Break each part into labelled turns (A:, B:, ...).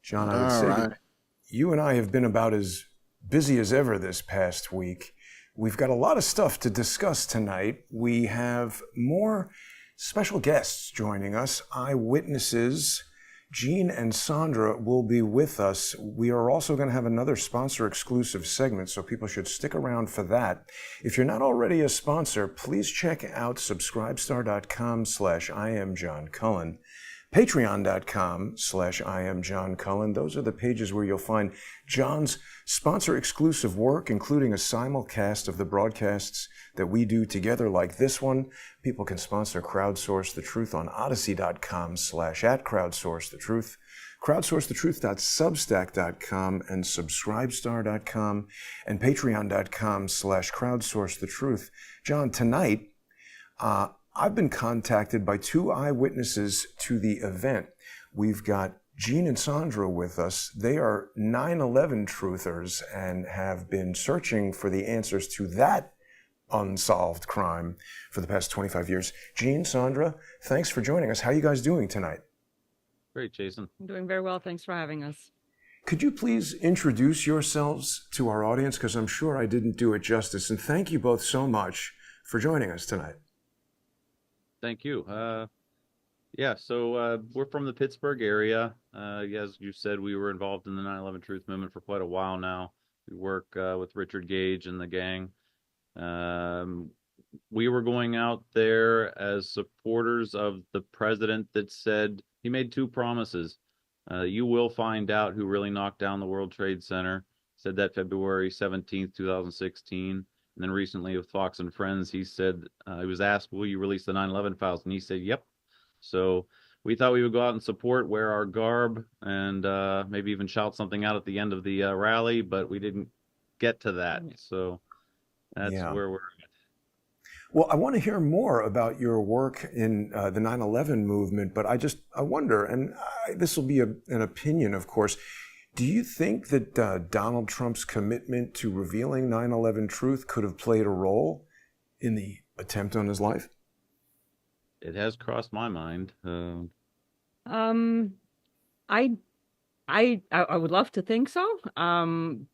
A: John, I would say that you and I have been about as busy as ever this past week. We've got a lot of stuff to discuss tonight. We have more special guests joining us. Eyewitnesses, Gene and Sandra will be with us. We are also going to have another sponsor-exclusive segment, so people should stick around for that. If you're not already a sponsor, please check out subscribestar.com/IamJohnCullen, patreon.com/IamJohnCullen. Those are the pages where you'll find John's sponsor-exclusive work, including a simulcast of the broadcasts that we do together like this one. People can sponsor Crowdsource the Truth on odyssey.com/@crowdsourcethetruth, crowdsourcethetruth.substack.com, and subscribestar.com, and patreon.com/crowdsourcethetruth. John, tonight, I've been contacted by two eyewitnesses to the event. We've got Gene and Sandra with us. They are 9/11 truthers and have been searching for the answers to that unsolved crime for the past 25 years. Gene, Sandra, thanks for joining us. How are you guys doing tonight?
B: Great, Jason.
C: I'm doing very well. Thanks for having us.
A: Could you please introduce yourselves to our audience? Because I'm sure I didn't do it justice. And thank you both so much for joining us tonight.
B: Thank you. So we're from the Pittsburgh area. As you said, we were involved in the 9/11 Truth Movement for quite a while now. We work with Richard Gage and the gang. We were going out there as supporters of the president that said, he made two promises. You will find out who really knocked down the World Trade Center. Said that February 17th, 2016. And then recently with Fox and Friends, he said, he was asked, will you release the 9/11 files? And he said, yep. So we thought we would go out and support, wear our garb, and maybe even shout something out at the end of the rally, but we didn't get to that. So that's where we're at.
A: Well, I want to hear more about your work in the 9/11 movement, but I wonder, and this will be an opinion, of course, do you think that Donald Trump's commitment to revealing 9/11 truth could have played a role in the attempt on his life?
B: It has crossed my mind.
C: I would love to think so.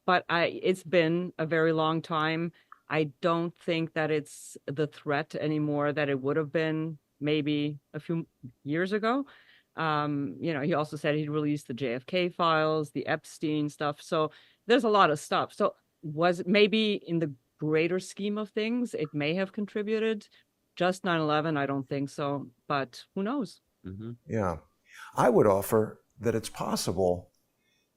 C: But it's been a very long time. I don't think that it's the threat anymore that it would have been maybe a few years ago. He also said he'd released the JFK files, the Epstein stuff. So there's a lot of stuff. So was it maybe in the greater scheme of things, it may have contributed. Just 9/11, I don't think so, but who knows?
B: Mm-hmm.
A: Yeah. I would offer that it's possible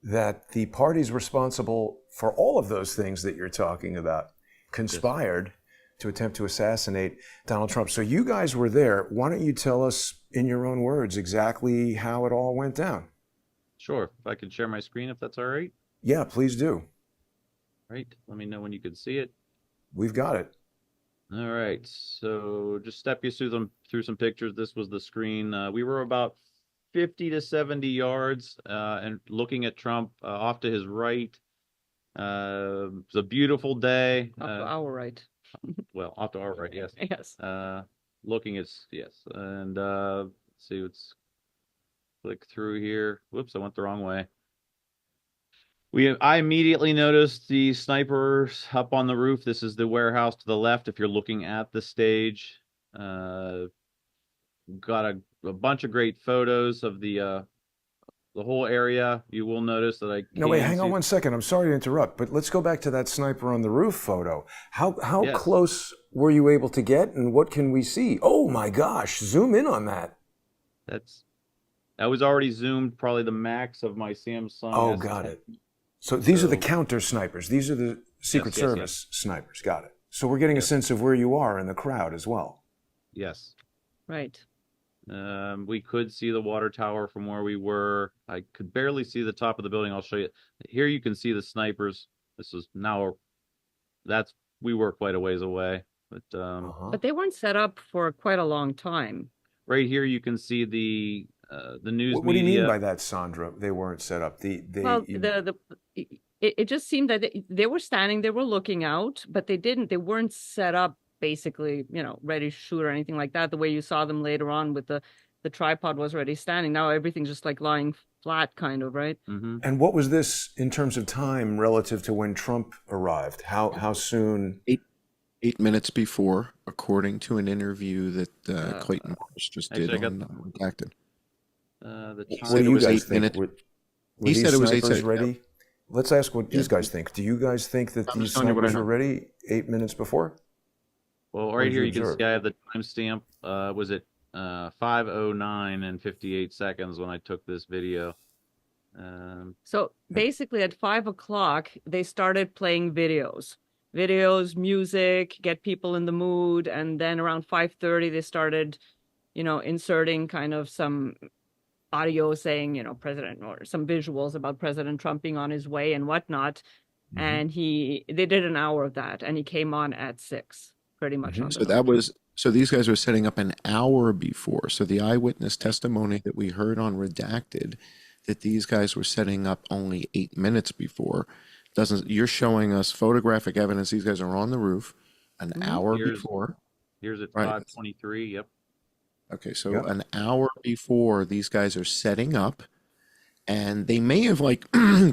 A: that the parties responsible for all of those things that you're talking about conspired to attempt to assassinate Donald Trump. So you guys were there. Why don't you tell us in your own words exactly how it all went down?
B: Sure. If I could share my screen, if that's all right.
A: Yeah, please do.
B: Right. Let me know when you can see it.
A: We've got it.
B: All right, so just step you through some pictures. This was the screen. We were about 50 to 70 yards and looking at Trump off to his right. It was a beautiful day.
C: Off to our right.
B: Well, off to our right, yes.
C: Yes.
B: Looking at, yes. And let's see, let's click through here. Whoops, I went the wrong way. I immediately noticed the snipers up on the roof. This is the warehouse to the left if you're looking at the stage. Got a bunch of great photos of the whole area. You will notice that I
A: No, wait, hang on one second. I'm sorry to interrupt, but let's go back to that sniper on the roof photo. How
B: Yes.
A: close were you able to get, and what can we see? Oh my gosh, zoom in on that.
B: That was already zoomed, probably the max of my Samsung.
A: Oh,
B: S10.
A: got it. So these are the counter snipers. These are the Secret
B: Yes,
A: Service snipers. Got it. So we're getting a sense of where you are in the crowd as well.
B: Yes.
C: Right.
B: We could see the water tower from where we were. I could barely see the top of the building. I'll show you. Here you can see the snipers. This is now, we were quite a ways away. But
C: But they weren't set up for quite a long time.
B: right here you can see the news
A: What do you
B: media.
A: mean by that, Sandra? They weren't set up.
C: It just seemed that they were standing, they were looking out, but they weren't set up basically, ready to shoot or anything like that. The way you saw them later on with the tripod was already standing. Now everything's just like lying flat, kind of, right?
B: Mm-hmm.
A: And what was this in terms of time relative to when Trump arrived? How soon?
D: 8 minutes before, according to an interview that Clayton Morris just
B: actually,
D: did
B: I
D: on Redacted.
B: The
D: He
B: time.
A: What do
D: said it
A: you
D: was
A: guys
D: 8
A: think?
D: minutes.
A: Were
D: He
A: these
D: said it was
A: snipers
D: 8
A: ready? Let's ask what
D: Yeah.
A: these guys think. Do you guys think that
D: I'm
A: these
D: just telling you what I
A: snipers were
D: know.
A: ready 8 minutes before?
B: Well,
A: What
B: right
A: did
B: here
A: you
B: you can
A: observe?
B: see I have the timestamp. Was it 5:09 and 58 seconds when I took this video?
C: So basically at 5 o'clock, they started playing videos, music, get people in the mood. And then around 5:30, they started, inserting kind of some audio saying, President, or some visuals about President Trump being on his way and whatnot.
A: Mhm.
C: And they did an hour of that, and he came on at 6, pretty much
A: Mhm.
C: on the
D: So
C: dot.
D: so these guys were setting up an hour before. So the eyewitness testimony that we heard on Redacted, that these guys were setting up only 8 minutes before, you're showing us photographic evidence. These guys are on the roof an hour before.
B: Here's at
D: Right.
B: 5:23. Yep.
D: Okay, so
A: Yep.
D: an hour before these guys are setting up, and they may have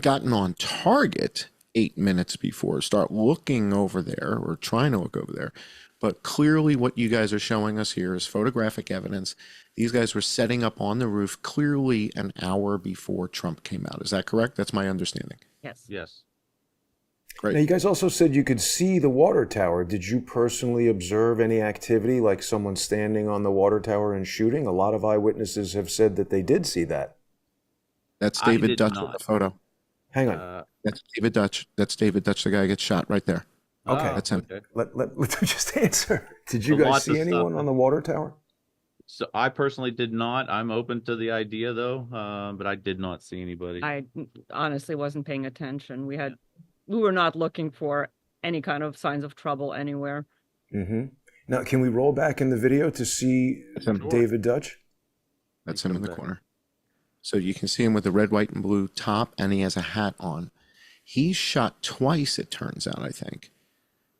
D: gotten on target 8 minutes before, start looking over there or trying to look over there. But clearly what you guys are showing us here is photographic evidence. These guys were setting up on the roof clearly an hour before Trump came out. Is that correct? That's my understanding.
C: Yes.
B: Yes.
D: Great.
A: Now, you guys also said you could see the water tower. Did you personally observe any activity, like someone standing on the water tower and shooting? A lot of eyewitnesses have said that they did see that.
D: That's
B: I
D: David
B: did
D: Dutch in
B: not.
D: the photo.
A: Hang on.
D: That's David Dutch. That's David Dutch. The guy gets shot right there.
A: Okay.
D: That's him.
B: Okay.
A: Let me just answer. Did you
B: So
A: guys
B: lots of
A: see anyone
B: stuff.
A: on the water tower?
B: So I personally did not. I'm open to the idea though, but I did not see anybody.
C: I honestly wasn't paying attention. We were not looking for any kind of signs of trouble anywhere.
A: Mm-hmm. Now, can we roll back in the video to see
D: That's him.
A: David Dutch?
D: That's him in the corner. So you can see him with the red, white, and blue top, and he has a hat on. He's shot twice, it turns out, I think.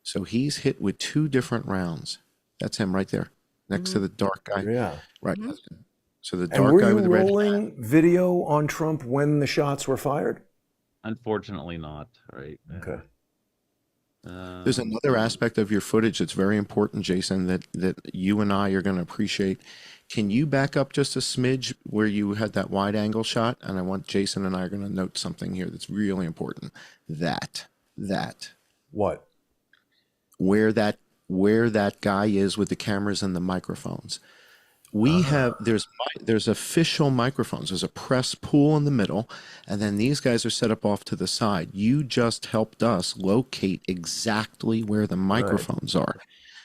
D: So he's hit with 2 different rounds. That's him right there, next to the dark guy.
A: Yeah.
D: Right. That's him. So the
A: And
D: dark
A: were
D: guy
A: you
D: with the red hat.
A: rolling video on Trump when the shots were fired?
B: Unfortunately not. Right.
A: Okay.
D: There's another aspect of your footage that's very important, Jason, that you and I are going to appreciate. Can you back up just a smidge where you had that wide angle shot? And I want Jason and I are going to note something here that's really important. That.
A: What?
D: Where that guy is with the cameras and the microphones. We have there's official microphones. There's a press pool in the middle, and then these guys are set up off to the side. You just helped us locate exactly where the microphones are.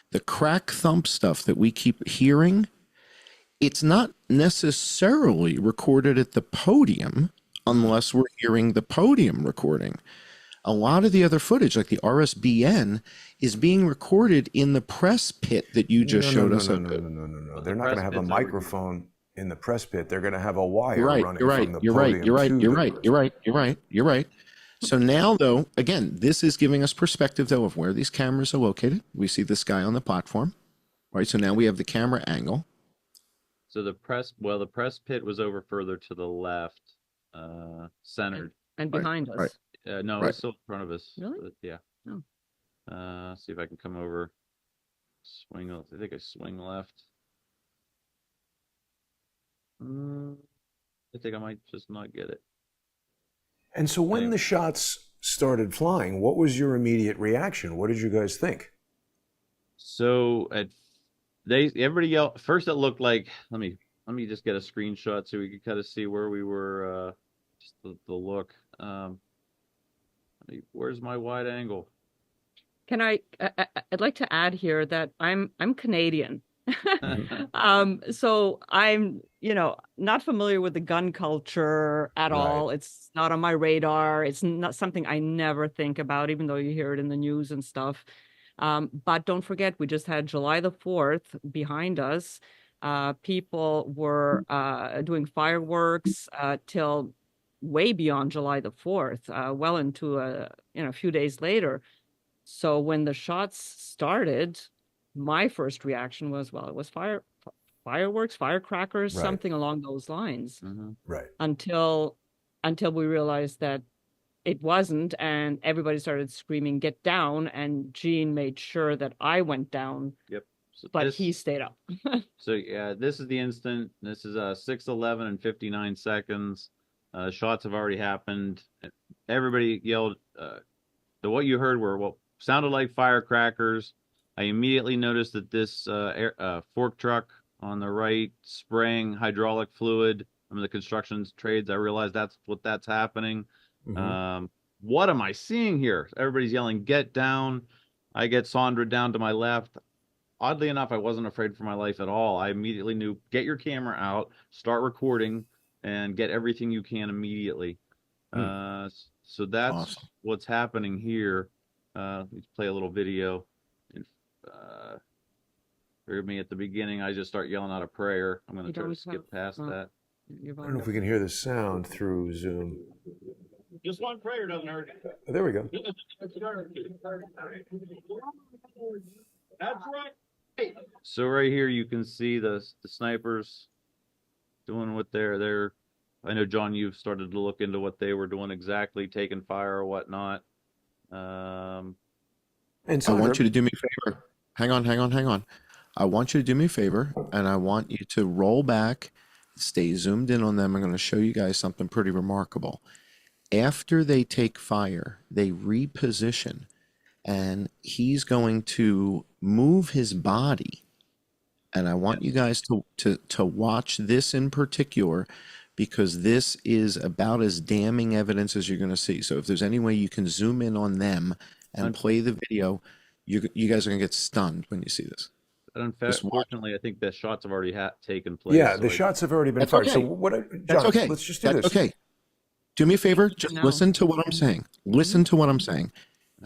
D: The crack thump stuff that we keep hearing, it's not necessarily recorded at the podium unless we're hearing the podium recording. A lot of the other footage, like the RSBN, is being recorded in the press pit that you just showed us.
A: No. They're not going to have a microphone in the press pit. They're going to have a wire running from the podium
D: You're right. So now, though, again, this is giving us perspective, though, of where these cameras are located. We see this guy on the platform, right? So now we have the camera angle.
B: So the press pit was over further to the left, centered.
C: And behind us.
D: Right.
B: No,
D: Right.
B: it's still in front of us.
C: Really?
B: But yeah.
C: Oh.
B: See if I can come over. Swing. I think I swing left. I think I might just not get it.
A: And so when the shots started flying, what was your immediate reaction? What did you guys think?
B: So everybody yelled. First, it looked like let me just get a screenshot so we could kind of see where we were. Just the look. Where's my wide angle?
C: Can I'd like to add here that I'm Canadian. So I'm, not familiar with the gun culture at all. It's not on my radar. It's not something I never think about, even though you hear it in the news and stuff. But don't forget, we just had July the 4th behind us. People were doing fireworks till way beyond July the 4th, well into a few days later. So when the shots started, my first reaction was, well, it was fireworks, firecrackers,
A: Right.
C: something along those lines,
A: Right.
C: until we realized that it wasn't, and everybody started screaming, "Get down!" And Gene made sure that I went down,
B: Yep. So
C: but
B: this,
C: he stayed up.
B: so yeah, this is the instant. This is 6:11 and 59 seconds. Shots have already happened. Everybody yelled. So what you heard were what sounded like firecrackers. I immediately noticed that this fork truck on the right spraying hydraulic fluid. I'm in the construction trades. I realized that's happening. What am I seeing here? Everybody's yelling, "Get down!" I get Sandra down to my left. Oddly enough, I wasn't afraid for my life at all. I immediately knew, get your camera out, start recording, and get everything you can immediately. So that's
D: Awesome.
B: what's happening here. Let's play a little video. Heard me at the beginning. I just start yelling out a prayer. I'm going to try to skip past that.
A: I don't know if we can hear the sound through Zoom.
B: Just one prayer doesn't hurt.
A: Oh, there we go.
B: That's right. So right here you can see the snipers doing what they're. I know, John, you've started to look into what they were doing exactly, taking fire or whatnot.
A: And
D: I
A: Sandra,
D: want you to do me a favor. Hang on. I want you to do me a favor, and I want you to roll back, stay zoomed in on them. I'm going to show you guys something pretty remarkable. After they take fire, they reposition, and he's going to move his body. And I want you guys to watch this in particular, because this is about as damning evidence as you're going to see. So if there's any way you can zoom in on them and play the video, you guys are going to get stunned when you see this.
B: But unfortunately, I think the shots have already taken place.
A: yeah,
B: so
A: the shots have already been
D: That's
A: fired.
D: okay.
A: So what? John,
D: That's okay.
A: let's just do
D: That's
A: this.
D: okay. Do me a favor. Just
C: No.
D: listen to what I'm saying. Listen to what I'm saying.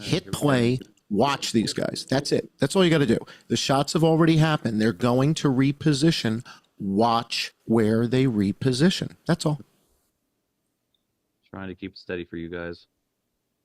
D: Hit play. Watch these guys. That's it. That's all you got to do. The shots have already happened. They're going to reposition. Watch where they reposition. That's all.
B: Trying to keep it steady for you guys.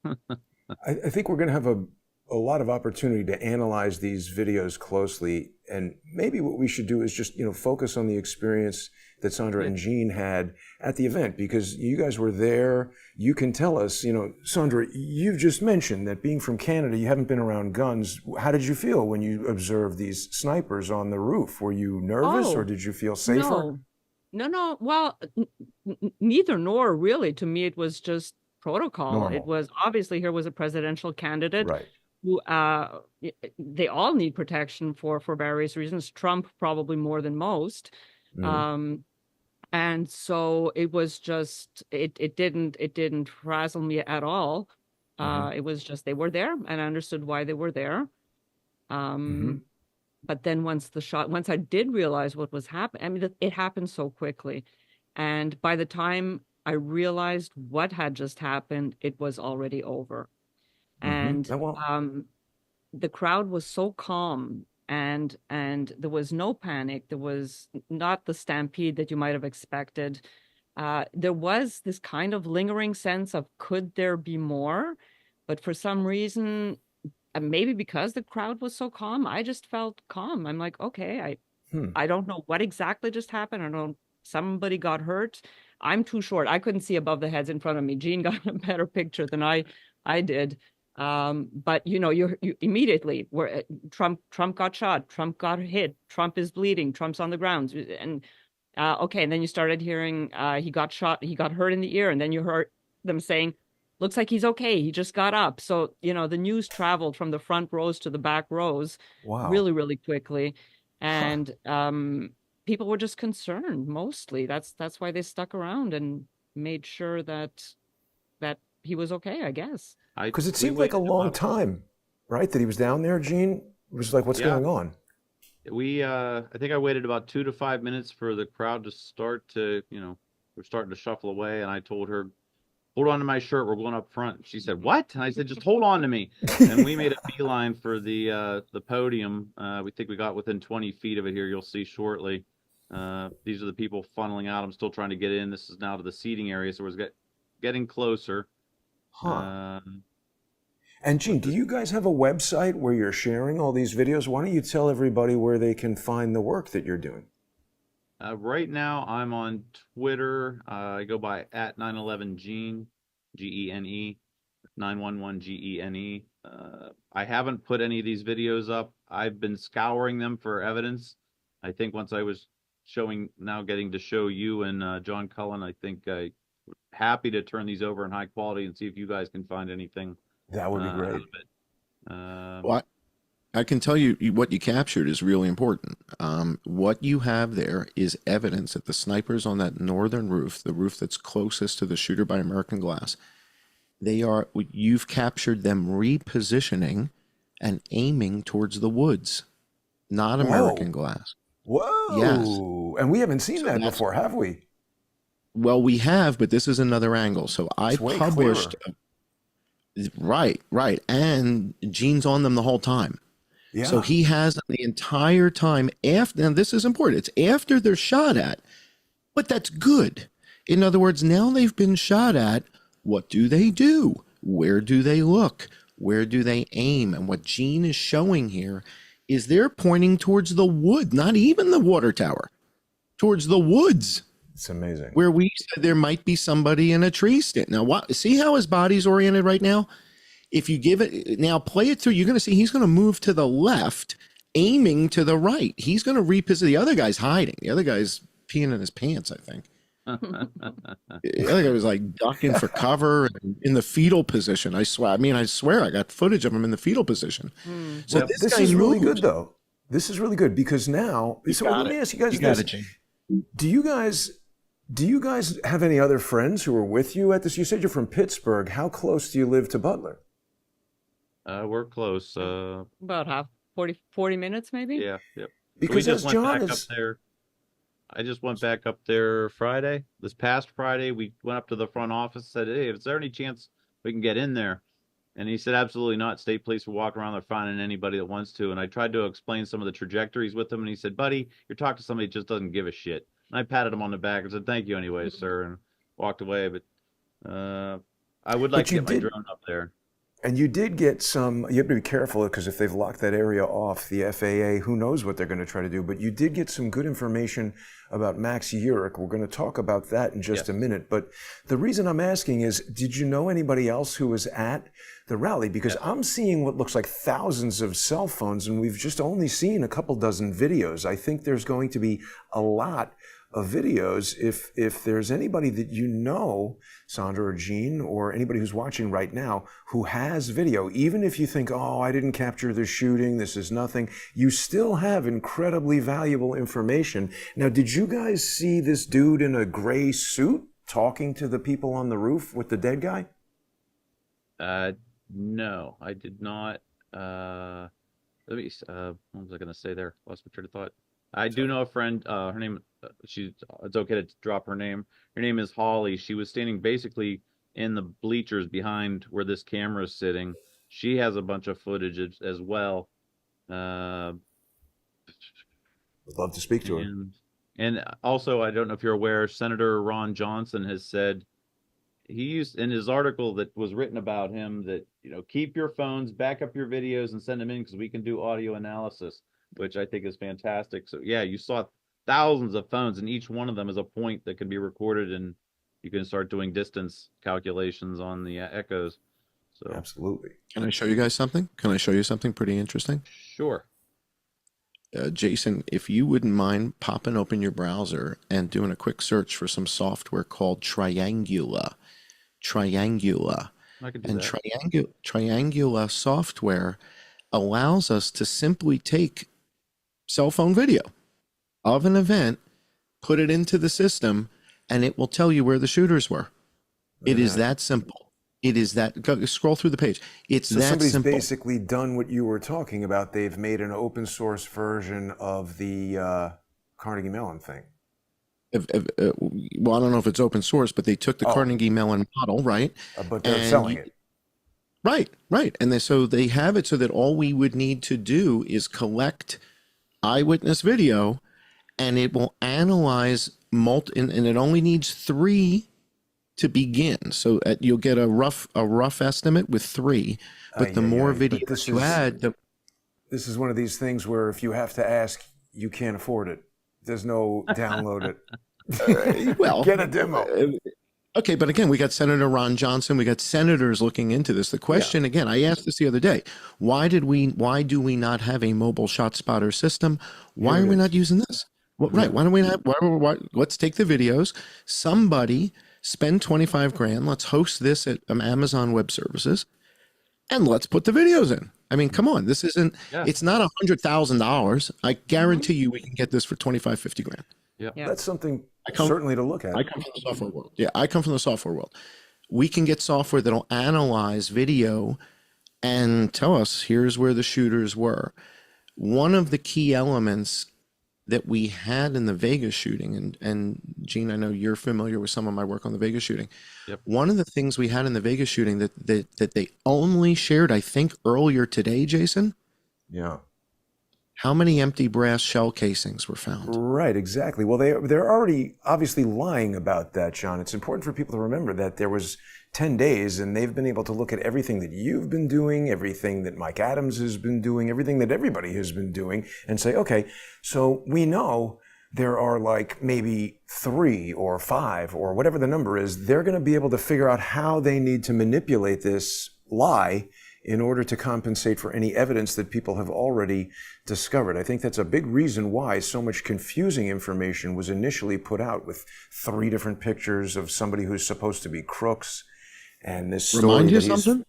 A: I think we're going to have a lot of opportunity to analyze these videos closely, and maybe what we should do is just focus on the experience that Sandra and Gene had at the event, because you guys were there. You can tell us, Sandra, you've just mentioned that being from Canada, you haven't been around guns. How did you feel when you observed these snipers on the roof? Were you nervous, or did you feel safer?
C: No. Well, neither nor really. To me, it was just protocol.
A: Normal.
C: It was obviously, here was a presidential candidate.
A: Right.
C: Who they all need protection for various reasons. Trump probably more than most. And so it was just, it didn't frazzle me at all. It was just, they were there, and I understood why they were there. But then once I did realize what was happening, I mean, it happened so quickly. And by the time I realized what had just happened, it was already over. And the crowd was so calm, and there was no panic. There was not the stampede that you might have expected. There was this kind of lingering sense of, could there be more? But for some reason, maybe because the crowd was so calm, I just felt calm. I'm like, okay, I don't know what exactly just happened. I don't know, somebody got hurt. I'm too short. I couldn't see above the heads in front of me. Gene got a better picture than I did. But you immediately were Trump got shot, Trump got hit, Trump is bleeding, Trump's on the ground, and okay, and then you started hearing he got shot, he got hurt in the ear, and then you heard them saying, looks like he's okay, he just got up. So the news traveled from the front rows to the back rows.
A: Wow.
C: Really, really quickly, and people were just concerned mostly. That's why they stuck around and made sure that he was okay, I guess.
A: Because it seemed like a long time, right? That he was down there, Gene? It was like, what's going on?
B: I think I waited about 2 to 5 minutes for the crowd to start to, we're starting to shuffle away. And I told her, hold on to my shirt, we're going up front. She said, what? And I said, just hold on to me. And we made a beeline for the podium. We think we got within 20 feet of it here. You'll see shortly. These are the people funneling out. I'm still trying to get in. This is now to the seating area. So we're getting closer.
A: And Gene, do you guys have a website where you're sharing all these videos? Why don't you tell everybody where they can find the work that you're doing?
B: Right now, I'm on Twitter. I go by at 911Gene, Gene, 911Gene. I haven't put any of these videos up. I've been scouring them for evidence. I think once I was getting to show you and John Cullen, I think happy to turn these over in high quality and see if you guys can find anything
A: That would be
B: out
A: great.
B: of it.
D: Well, I can tell you what you captured is really important. What you have there is evidence that the snipers on that northern roof, the roof that's closest to the shooter by American Glass, you've captured them repositioning and aiming towards the woods, not American Glass.
A: Whoa.
D: Yes.
A: And we haven't seen
D: So
A: that
D: that's-
A: before, have we?
D: Well, we have, but this is another angle. So I
A: It's way
D: published, right, and Gene's on them the whole time.
A: Yeah.
D: So he has them the entire time after, and this is important, it's after they're shot at, but that's good. In other words, now they've been shot at, what do they do? Where do they look? Where do they aim? And what Gene is showing here is they're pointing towards the wood, not even the water tower, towards the woods.
A: It's amazing.
D: Where we said there might be somebody in a tree stand. Now, see how his body's oriented right now? If you give it, now play it through, you're going to see he's going to move to the left, aiming to the right. He's going to reposition. The other guy's hiding. The other guy's peeing in his pants, I think. The other guy was like ducking for cover and in the fetal position. I swear I got footage of him in the fetal position. So
A: Well,
D: this
A: this
D: guy
A: is really
D: moves.
A: good, though. This is really good because now, so let me ask you guys
D: You got
A: this.
D: it, Gene.
A: Do you guys have any other friends who are with you at this? You said you're from Pittsburgh. How close do you live to Butler?
B: We're close.
C: About 40 minutes maybe.
B: Yeah, yep.
A: Because
B: we
A: as
B: just went
A: John
B: back
A: is,
B: up there. I just went back up there Friday. This past Friday, we went up to the front office, said, "Hey, is there any chance we can get in there?" And he said, "Absolutely not. State police will walk around there finding anybody that wants to." And I tried to explain some of the trajectories with him, and he said, "Buddy, you're talking to somebody that just doesn't give a shit." And I patted him on the back and said, "Thank you anyway, sir," and walked away. But I would like
A: But
B: to
A: you
B: get my
A: did-
B: drone up there.
A: and you did get some, you have to be careful because if they've locked that area off, the FAA, who knows what they're going to try to do, but you did get some good information about Max Yearick. We're going to talk about that in just a minute. But the reason I'm asking is, did you know anybody else who was at the rally? Because I'm seeing what looks like thousands of cell phones, and we've just only seen a couple dozen videos. I think there's going to be a lot of videos. If there's anybody that you know, Sandra or Gene, or anybody who's watching right now who has video, even if you think, oh, I didn't capture the shooting, this is nothing, you still have incredibly valuable information. Now, did you guys see this dude in a gray suit talking to the people on the roof with the dead guy?
B: No, I did not. Let me. What was I going to say there? Lost my train of thought. I do know a friend. Her name. It's okay to drop her name. Her name is Holly. She was standing basically in the bleachers behind where this camera is sitting. She has a bunch of footage as well.
A: I'd love to speak to her.
B: And also, I don't know if you're aware, Senator Ron Johnson has said he used in his article that was written about him that, keep your phones, back up your videos and send them in because we can do audio analysis, which I think is fantastic. So yeah, you saw thousands of phones and each one of them is a point that can be recorded and you can start doing distance calculations on the echoes. So
A: Absolutely.
D: Can I show you guys something? Can I show you something pretty interesting?
B: sure.
D: Jason, if you wouldn't mind popping open your browser and doing a quick search for some software called Triangula.
B: I can do
D: And
B: that.
D: Triangula software allows us to simply take cell phone video of an event, put it into the system, and it will tell you where the shooters were. It is that simple. It is that. Go, scroll through the page. It's
A: So
D: that
A: somebody's
D: simple.
A: basically done what you were talking about. They've made an open source version of the Carnegie Mellon thing.
D: Well, I don't know if it's open source, but they took the Carnegie Mellon model, right?
A: But they're
D: And
A: selling it.
D: Right. And so they have it so that all we would need to do is collect eyewitness video, and it will analyze and it only needs 3 to begin. So you'll get a rough estimate with 3, but the more video you add,
A: This is one of these things where if you have to ask, you can't afford it. There's no download it.
D: Well,
A: Get a demo.
D: okay, but again, we got Senator Ron Johnson. We got senators looking into this. The question again, I asked this the other day: why do we not have a mobile shot spotter system? Why
A: Here
D: are
A: it
D: we
A: is.
D: not using this? Well, right? Why don't we have? Let's take the videos. Somebody spend 25 grand. Let's host this at Amazon Web Services, and let's put the videos in. I mean, come on, this isn't.
B: Yeah.
D: It's not $100,000. I guarantee you, we can get this for 25, 50 grand.
C: Yeah.
A: That's something
D: I come-
A: certainly to look at.
D: I come from the software world. Yeah, I come from the software world. We can get software that'll analyze video and tell us here's where the shooters were. One of the key elements that we had in the Vegas shooting, and Gene, I know you're familiar with some of my work on the Vegas shooting.
B: Yep.
D: One of the things we had in the Vegas shooting that they only shared, I think, earlier today, Jason,
A: Yeah.
D: how many empty brass shell casings were found?
A: Right, exactly. Well, they're already obviously lying about that, John. It's important for people to remember that there was 10 days, and they've been able to look at everything that you've been doing, everything that Mike Adams has been doing, everything that everybody has been doing, and say, okay, so we know there are like maybe 3 or 5 or whatever the number is. They're going to be able to figure out how they need to manipulate this lie in order to compensate for any evidence that people have already discovered. I think that's a big reason why so much confusing information was initially put out with 3 different pictures of somebody who's supposed to be crooks, and this story
D: Remind you
A: that he's-
D: something?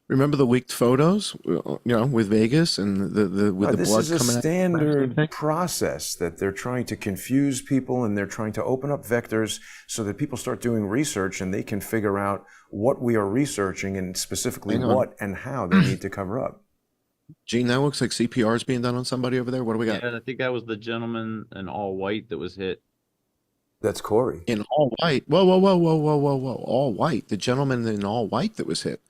D: Remember the leaked photos, with Vegas and the with the
A: this
D: blood
A: is a
D: coming out?
A: standard process that they're trying to confuse people, and they're trying to open up vectors so that people start doing research and they can figure out what we are researching and specifically
D: Hang on.
A: what and how they need to cover up.
D: Gene, that looks like CPR is being done on somebody over there. What do we got?
B: Yeah, I think that was the gentleman in all white that was hit.
A: That's Corey.
D: In all white. Whoa, whoa, whoa, whoa, whoa, whoa, whoa. All white. The gentleman in all white that was hit.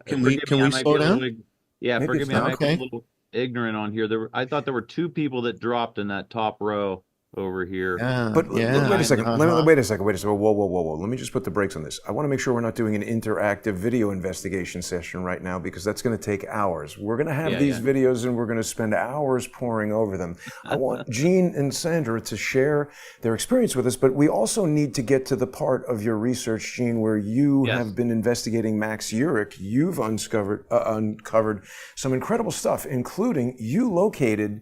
D: Can we slow down?
B: Yeah,
A: Maybe
B: forgive
A: it's
B: me. I
A: not.
B: might be
D: Okay.
B: a little ignorant on here. I thought there were 2 people that dropped in that top row over here.
D: Yeah.
A: But
D: yeah.
A: wait a second.
D: uh-huh.
A: Wait a second. Whoa, whoa, whoa, whoa. Let me just put the brakes on this. I want to make sure we're not doing an interactive video investigation session right now, because that's going to take hours. We're going to have these videos and we're going to spend hours poring over them. I want Gene and Sandra to share their experience with us, but we also need to get to the part of your research, Gene, where you
B: Yes.
A: have been investigating Max Yearick. You've uncovered some incredible stuff, including you located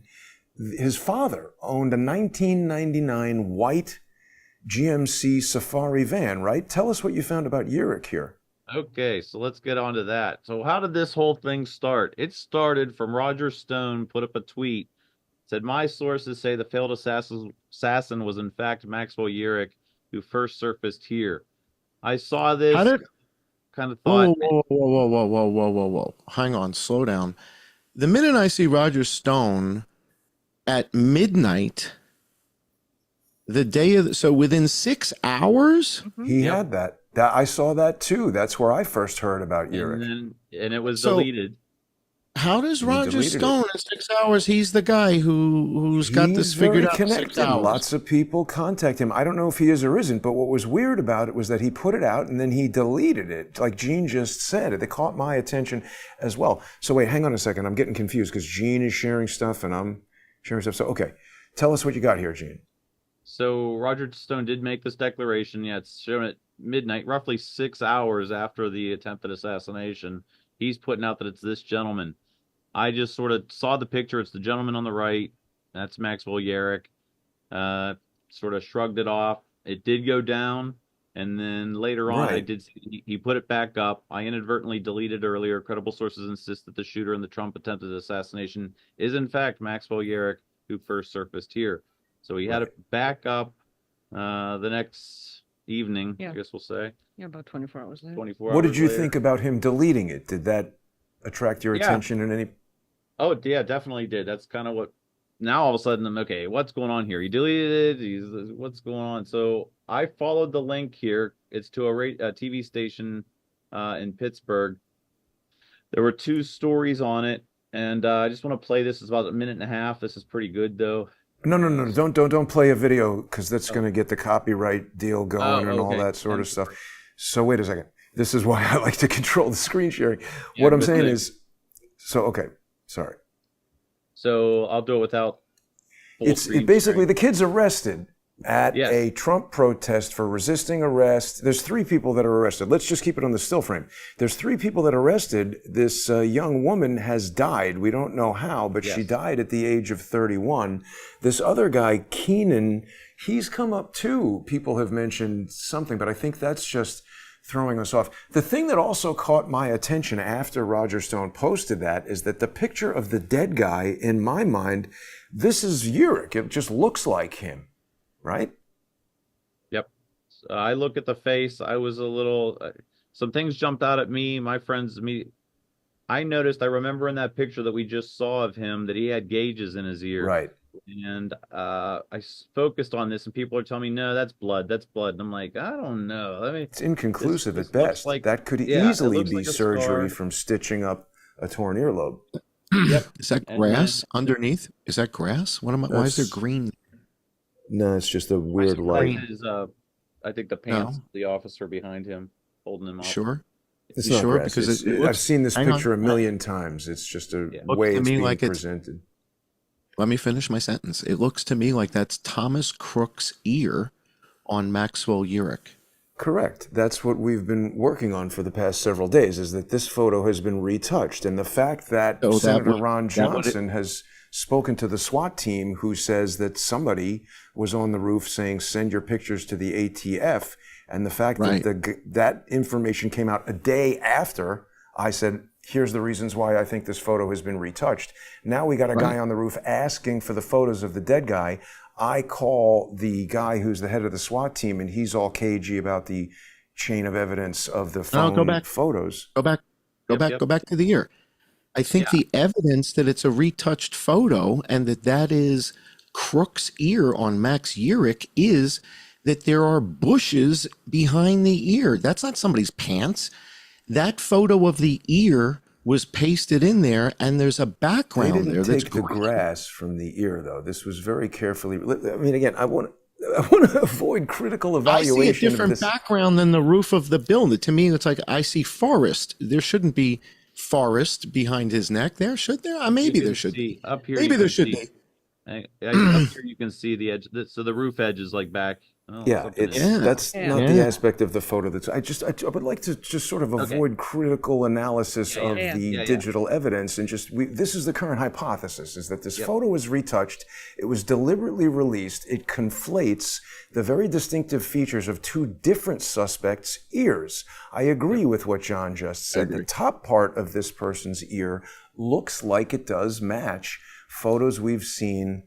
A: his father owned a 1999 white GMC Safari van, right? Tell us what you found about Yearick here.
B: Okay, so let's get on to that. So how did this whole thing start? It started from Roger Stone put up a tweet. Said, my sources say the failed assassin was in fact Maxwell Yearick, who first surfaced here. I saw this,
D: How did?
B: kind of thought,
D: Whoa, whoa, whoa, whoa, whoa, whoa, whoa, whoa. Hang on, slow down. The minute I see Roger Stone at midnight, the day of, so within 6 hours?
A: He
B: Yep.
A: had that. I saw that too. That's where I first heard about Yearick.
B: and it was
D: So-
B: deleted.
D: How does
A: He
D: Roger
A: deleted it.
D: Stone in 6 hours? He's the guy who's got this
A: He's
D: figured
A: very
D: out in 6
A: connected.
D: hours.
A: Lots of people contact him. I don't know if he is or isn't, but what was weird about it was that he put it out and then he deleted it. Like Gene just said, it caught my attention as well. So wait, hang on a second. I'm getting confused because Gene is sharing stuff and I'm sharing stuff. So, okay, tell us what you got here, Gene.
B: So Roger Stone did make this declaration. Yeah, it's shown at midnight, roughly 6 hours after the attempted assassination. He's putting out that it's this gentleman. I just sort of saw the picture. It's the gentleman on the right. That's Maxwell Yearick. Sort of shrugged it off. It did go down. And then later on, I
A: Right.
B: did see he put it back up. I inadvertently deleted earlier. Credible sources insist that the shooter in the Trump attempted assassination is in fact Maxwell Yearick, who first surfaced here. So he had it back up the next evening,
C: Yeah.
B: I guess we'll say.
C: Yeah, about 24 hours later.
B: 24
A: What
B: hours
A: did you
B: later.
A: think about him deleting it? Did that attract your
B: Yeah.
A: attention in any?
B: Oh, yeah, definitely did. That's kind of what. Now all of a sudden I'm okay. What's going on here? He deleted it. What's going on? So I followed the link here. It's to a TV station in Pittsburgh. There were 2 stories on it, and I just want to play this. It's about a minute and a half. This is pretty good though.
A: No. Don't play a video because that's going to get the copyright deal going and all
B: okay.
A: that sort of stuff. So wait a second. This is why I like to control the screen sharing.
B: Yeah,
A: What I'm
B: good
A: saying
B: thing.
A: is, so okay, sorry.
B: So I'll do it without full screen
A: Basically
B: sharing.
A: the kid's arrested at
B: Yes.
A: a Trump protest for resisting arrest. There's 3 people that are arrested. Let's just keep it on the still frame. There's 3 people that are arrested. This young woman has died. We don't know how, but she
B: Yes.
A: died at the age of 31. This other guy, Keenan, he's come up too. People have mentioned something, but I think that's just throwing us off. The thing that also caught my attention after Roger Stone posted that is that the picture of the dead guy, in my mind, this is Yearick. It just looks like him, right?
B: Yep. So I look at the face. I was a little. Some things jumped out at me. My friends, me. I noticed. I remember in that picture that we just saw of him that he had gauges in his ear.
A: Right.
B: And focused on this, and people are telling me, "No, that's blood. That's blood." And I'm like, I don't know. I mean,
A: It's inconclusive
B: this
A: at
B: looks
A: best.
B: like-
A: That could
B: yeah, it
A: easily
B: looks
A: be
B: like a
A: surgery
B: scar.
A: from stitching up a torn earlobe.
B: Yep.
D: Is that
B: And
D: grass underneath? Is that grass? Why is there
A: That's-
D: green?
A: No, it's just a weird
B: My
A: light.
B: surprise is, I think the pants of the officer behind him holding him up.
D: Sure.
A: It's
D: You
A: not
D: sure?
A: grass.
D: Because
A: It's-
D: it looks-
A: I've seen this
D: hang on.
A: picture a million times. It's just a
B: Yeah.
D: Looks
A: way
D: to
A: it's
D: me
A: being
D: like it's-
A: presented.
D: Let me finish my sentence. It looks to me like that's Thomas Crook's ear on Maxwell Yearick.
A: Correct. That's what we've been working on for the past several days, is that this photo has been retouched. And the fact that
D: Oh, that
A: Senator
D: would-
A: Ron
D: that would-
A: Johnson has spoken to the SWAT team, who says that somebody was on the roof saying, send your pictures to the ATF. And the fact
D: Right.
A: that that information came out a day after I said, here's the reasons why I think this photo has been retouched. Now we got a guy on the roof asking for the photos of the dead guy. I call the guy who's the head of the SWAT team, and he's all cagey about the chain of evidence of the phone
D: go back.
A: photos.
D: Go back to the ear. I think the evidence that it's a retouched photo and that is Crook's ear on Max Yearick is that there are bushes behind the ear. That's not somebody's pants. That photo of the ear was pasted in there, and there's a
A: They
D: background
A: didn't
D: there that's
A: take the
D: green.
A: grass from the ear, though. This was very carefully. I mean, again, I want to avoid critical
D: I see a
A: evaluation of
D: different
A: this.
D: background than the roof of the building. To me, it's like I see forest. There shouldn't be forest behind his neck there, should there? Maybe
B: You
D: there
B: can
D: should
B: see
D: be.
B: up here.
D: Maybe
B: you
D: there
B: can
D: should
B: see-
D: be.
B: Up here you can see the edge. So the roof edge is like back. Oh,
A: Yeah,
B: something
A: it's
B: is-
D: Yeah.
A: that's
C: Yeah.
A: not the
D: Yeah.
A: aspect of the photo that's. I would like to just sort of avoid critical analysis of
C: yeah.
A: the
B: Yeah.
A: digital evidence and just this is the current hypothesis, is that this photo was retouched. It was deliberately released. It conflates the very distinctive features of 2 different suspects' ears. I agree with what John just said. The top part of this person's ear looks like it does match photos we've seen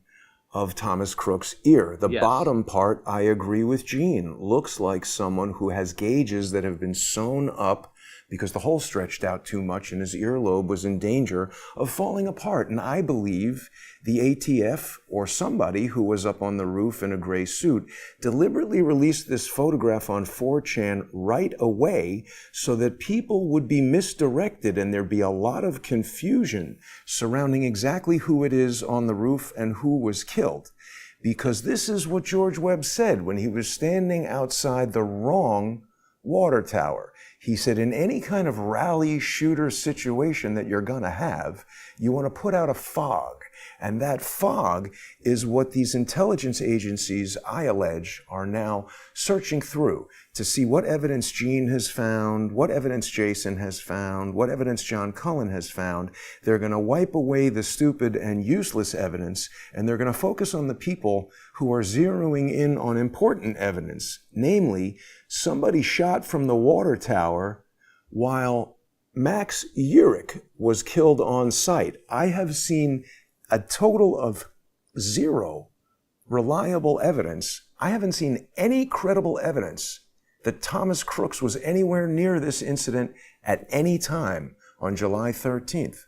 A: of Thomas Crook's ear. The
B: Yes.
A: bottom part, I agree with Gene, looks like someone who has gauges that have been sewn up because the hole stretched out too much and his earlobe was in danger of falling apart. And I believe the ATF or somebody who was up on the roof in a gray suit deliberately released this photograph on 4chan right away so that people would be misdirected and there'd be a lot of confusion surrounding exactly who it is on the roof and who was killed. Because this is what George Webb said when he was standing outside the wrong water tower. He said, in any kind of rally shooter situation that you're going to have, you want to put out a fog. And that fog is what these intelligence agencies, I allege, are now searching through to see what evidence Gene has found, what evidence Jason has found, what evidence John Cullen has found. They're going to wipe away the stupid and useless evidence, and they're going to focus on the people who are zeroing in on important evidence, namely, somebody shot from the water tower while Max Yearick was killed on site. I have seen a total of 0 reliable evidence. I haven't seen any credible evidence that Thomas Crooks was anywhere near this incident at any time on July 13th.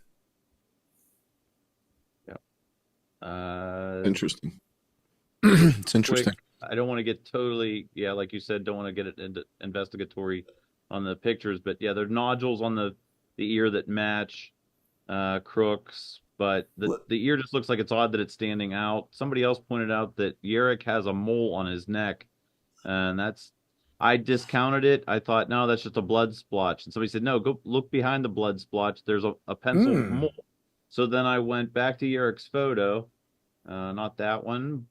D: Interesting. It's interesting.
B: I don't want to get totally, like you said, don't want to get it into investigatory on the pictures, but there are nodules on the ear that match Crooks, but the ear just looks like it's odd that it's standing out. Somebody else pointed out that Yearick has a mole on his neck, and I discounted it. I thought, no, that's just a blood splotch. And somebody said, no, go look behind the blood splotch. There's a pencil mole. So then I went back to Yearick's photo, Not that one,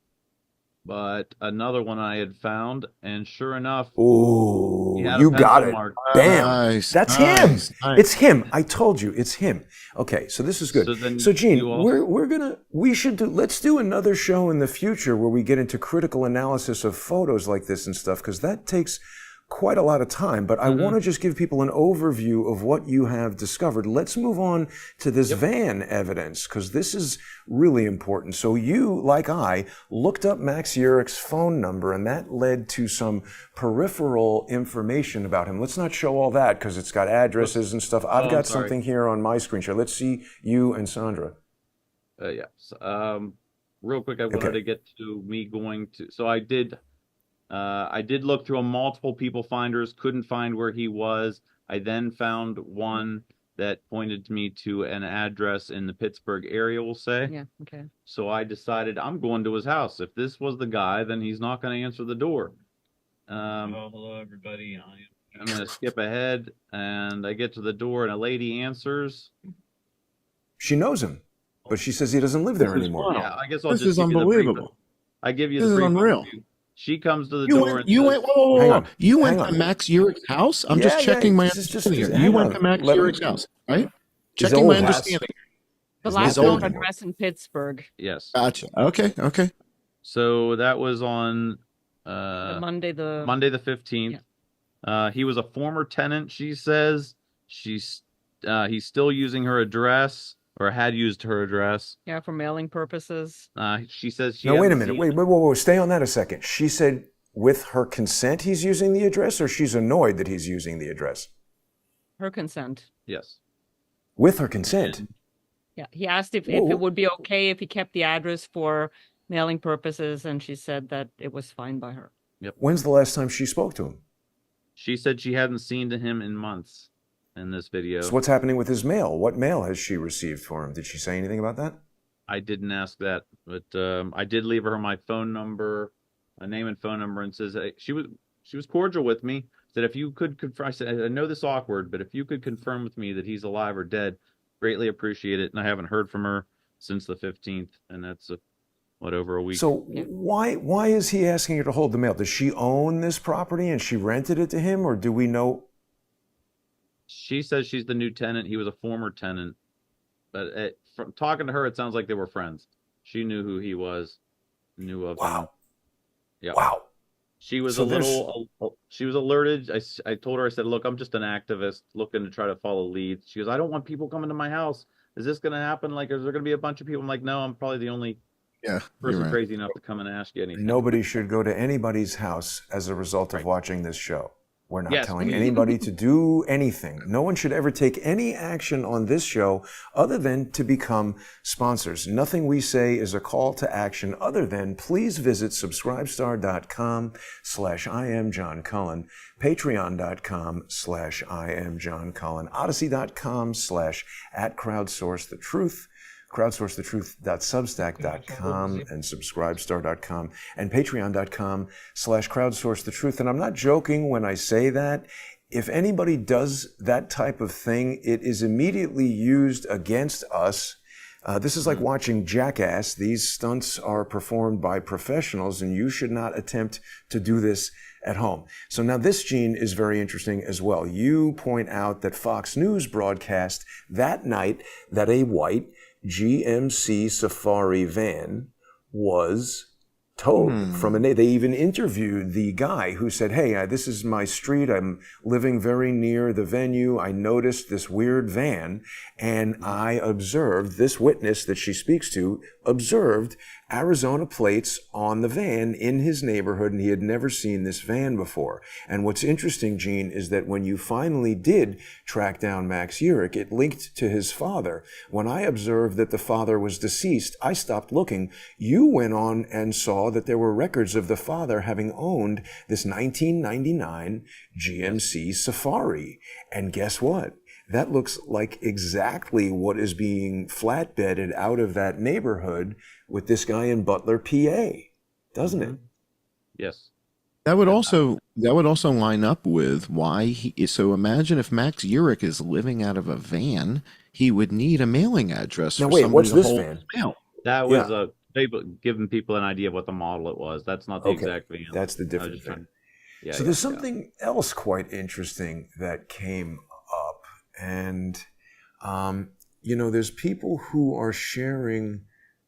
B: but another one I had found, and sure enough,
A: Ooh,
B: he had a
A: you got
B: pencil
A: it.
B: mark.
A: Bam.
D: Nice,
A: That's
D: nice,
A: him.
D: nice.
A: It's him. I told you, it's him. Okay, so this is good.
B: So then
A: So Gene,
B: you also,
A: let's do another show in the future where we get into critical analysis of photos like this and stuff, because that takes quite a lot of time. But I want to just give people an overview of what you have discovered. Let's move on to this van evidence, because this is really important. So you, like I, looked up Max Yearick's phone number, and that led to some peripheral information about him. Let's not show all that because it's got addresses and stuff. I've
B: I'm
A: got
B: sorry.
A: something here on my screen share. Let's see you and Sandra.
B: Yes. Real quick, I wanted
A: Okay.
B: to get to me going to. So I did look through a multiple people finders, couldn't find where he was. I then found one that pointed me to an address in the Pittsburgh area, we'll say.
C: Yeah. Okay.
B: So I decided I'm going to his house. If this was the guy, then he's not going to answer the door.
E: Hello, everybody.
B: I'm going to skip ahead, and I get to the door, and a lady answers.
A: She knows him, but she says he doesn't live there
D: This is
A: anymore.
D: Wow.
B: Yeah, I guess I'll
D: This
B: just
D: is
B: give you the brief.
D: unbelievable.
B: I give you
D: This
B: the
D: is
B: brief
D: unreal.
B: overview. She comes to the
D: You
B: door
D: went,
B: and
D: you
B: says,
D: went, whoa,
A: Hang
D: whoa,
A: on.
D: whoa. You went
A: Hang
D: to
A: on.
D: Max Yearick's house? I'm
A: Yeah,
D: just
A: yeah,
D: checking my
A: this is just-
D: understanding here.
A: hang
D: You went
A: on.
D: to Max
A: Let me-
D: Yearick's house, right?
A: His
D: Checking my
A: old house.
D: understanding.
C: The
A: It's
C: last
A: not
C: known
A: old anymore.
C: address in Pittsburgh,
B: yes.
D: Gotcha. Okay, okay.
B: So that was on
C: the Monday, the
B: Monday the 15th. He was a former tenant, she says. He's still using her address, or had used her address.
C: yeah, for mailing purposes.
B: She says she
A: Now, wait a
B: hasn't
A: minute.
B: seen
A: Wait,
B: him.
A: wait, whoa, whoa. Stay on that a second. She said with her consent he's using the address, or she's annoyed that he's using the address?
C: Her consent.
B: Yes.
A: With her consent.
C: Yeah, he asked if
A: Whoa.
C: it would be okay if he kept the address for mailing purposes, and she said that it was fine by her.
A: When's the last time she spoke to him?
B: She said she hadn't seen him in months in this video.
A: So what's happening with his mail? What mail has she received for him? Did she say anything about that?
B: I didn't ask that, but I did leave her my phone number, a name and phone number, and says she was cordial with me. Said if you could confirm, I said I know this is awkward, but if you could confirm with me that he's alive or dead, greatly appreciate it. And I haven't heard from her since the 15th, and that's over a week.
A: So
C: Yeah.
A: why is he asking her to hold the mail? Does she own this property and she rented it to him, or do we know?
B: She says she's the new tenant. He was a former tenant, but from talking to her, it sounds like they were friends. She knew who he was, knew of him.
A: Wow.
B: Yeah.
A: Wow.
B: She was
A: So
B: she was alerted. I told her, I said, look, I'm just an activist looking to try to follow leads. She goes, I don't want people coming to my house. Is this going to happen? Like, is there going to be a bunch of people? I'm like, no, I'm probably the only
D: Yeah, you're
B: person
D: right.
B: crazy enough to come and ask you anything.
A: Nobody should go to anybody's house as a result of watching this show. We're not
B: Yes,
A: telling
B: please.
A: anybody to do anything. No one should ever take any action on this show other than to become sponsors. Nothing we say is a call to action other than please visit subscribestar.com/IamJohnCullen, patreon.com/IamJohnCullen, odyssey.com/@crowdsourcethetruth, crowdsourcethetruth.substack.com and subscribestar.com and patreon.com/crowdsourcethetruth. And I'm not joking when I say that. If anybody does that type of thing, it is immediately used against us. This is like watching Jackass. These stunts are performed by professionals, and you should not attempt to do this at home. So now this, Gene, is very interesting as well. You point out that Fox News broadcast that night that a white GMC Safari van was towed from a neighbor. They even interviewed the guy who said, hey, this is my street. I'm living very near the venue. I noticed this weird van, and I observed, this witness that she speaks to, observed Arizona plates on the van in his neighborhood, and he had never seen this van before. And what's interesting, Gene, is that when you finally did track down Max Yearick, it linked to his father. When I observed that the father was deceased, I stopped looking. You went on and saw that there were records of the father having owned this 1999 GMC Safari. And guess what? That looks like exactly what is being flatbedded out of that neighborhood with this guy in Butler, PA, doesn't it?
B: Yes.
D: That would also line up with why he. So imagine if Max Yearick is living out of a van, he would need a mailing address.
A: Now
D: for
A: wait,
D: somebody
A: what's
D: to
A: this
D: hold
A: van?
D: his mail.
B: That was
A: Yeah.
B: giving people an idea of what the model it was. That's not the
A: Okay,
B: exact van.
A: that's the
B: I was
A: different
B: just
A: thing.
B: trying. Yeah.
A: So there's something else quite interesting that came up, and there's people who are sharing.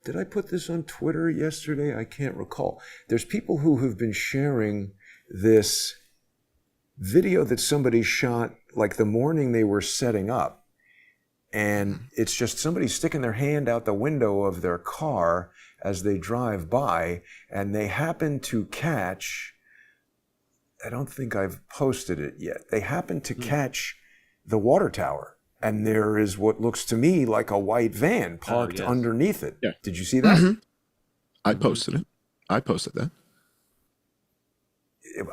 A: Did I put this on Twitter yesterday? I can't recall. There's people who have been sharing this video that somebody shot like the morning they were setting up. And it's just somebody sticking their hand out the window of their car as they drive by, and they happen to catch, I don't think I've posted it yet, they happen to catch the water tower. And there is what looks to me like a white van parked underneath it.
D: Yeah.
A: Did you see that?
D: I posted it. I posted that.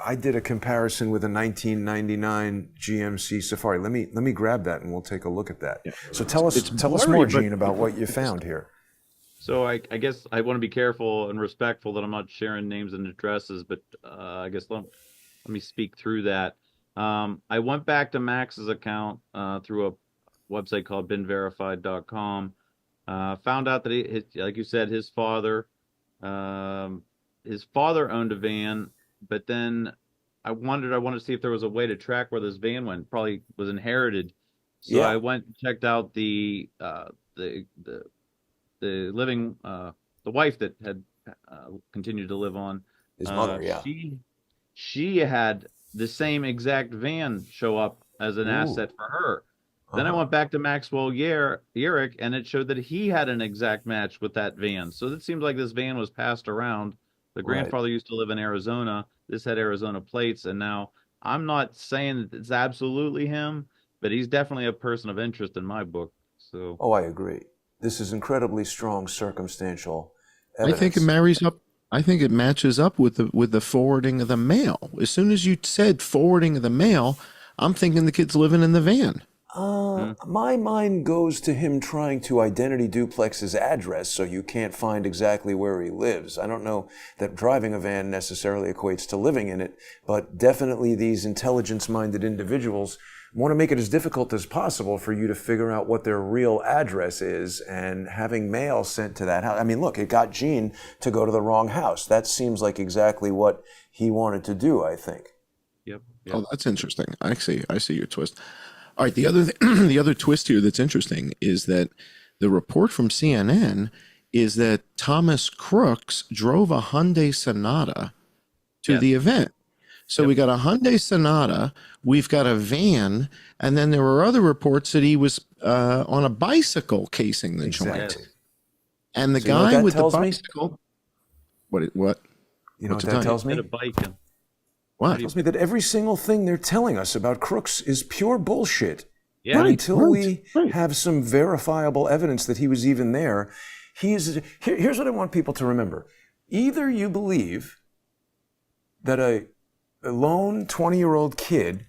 A: I did a comparison with a 1999 GMC Safari. Let me grab that and we'll take a look at that. Yeah. So tell us more, Gene, about what you found here.
B: So I guess I want to be careful and respectful that I'm not sharing names and addresses, but I guess let me speak through that. I went back to Max's account through a website called binverified.com. Found out that like you said, his father owned a van, but then I wanted to see if there was a way to track where this van went. Probably was inherited. So I went and checked out the living the wife that had continued to live on.
A: His mother,
B: She had the same exact van show up as an asset for her. Then I went back to Maxwell Yearick, and it showed that he had an exact match with that van. So it seems like this van was passed around. The grandfather used to live in Arizona. This had Arizona plates, and now I'm not saying that it's absolutely him, but he's definitely a person of interest in my book. So.
A: Oh, I agree. This is incredibly strong circumstantial evidence.
D: I think it marries up. I think it matches up with the forwarding of the mail. As soon as you said forwarding of the mail, I'm thinking the kid's living in the van.
A: My mind goes to him trying to identity duplex his address so you can't find exactly where he lives. I don't know that driving a van necessarily equates to living in it, but definitely these intelligence-minded individuals want to make it as difficult as possible for you to figure out what their real address is, and having mail sent to that house. I mean, look, it got Gene to go to the wrong house. That seems like exactly what he wanted to do, I think.
B: Yep.
D: Oh, that's interesting. I see your twist. All right, the other twist here that's interesting is that the report from CNN is that Thomas Crooks drove a Hyundai Sonata to the event. So we got a Hyundai Sonata, we've got a van, and then there were other reports that he was on a bicycle casing the joint. And the guy with the bicycle, what?
A: You know what that tells me?
D: What?
A: It tells me that every single thing they're telling us about Crooks is pure bullshit.
B: Yeah.
A: Until we have some verifiable evidence that he was even there. Here's what I want people to remember. Either you believe that a lone 20-year-old kid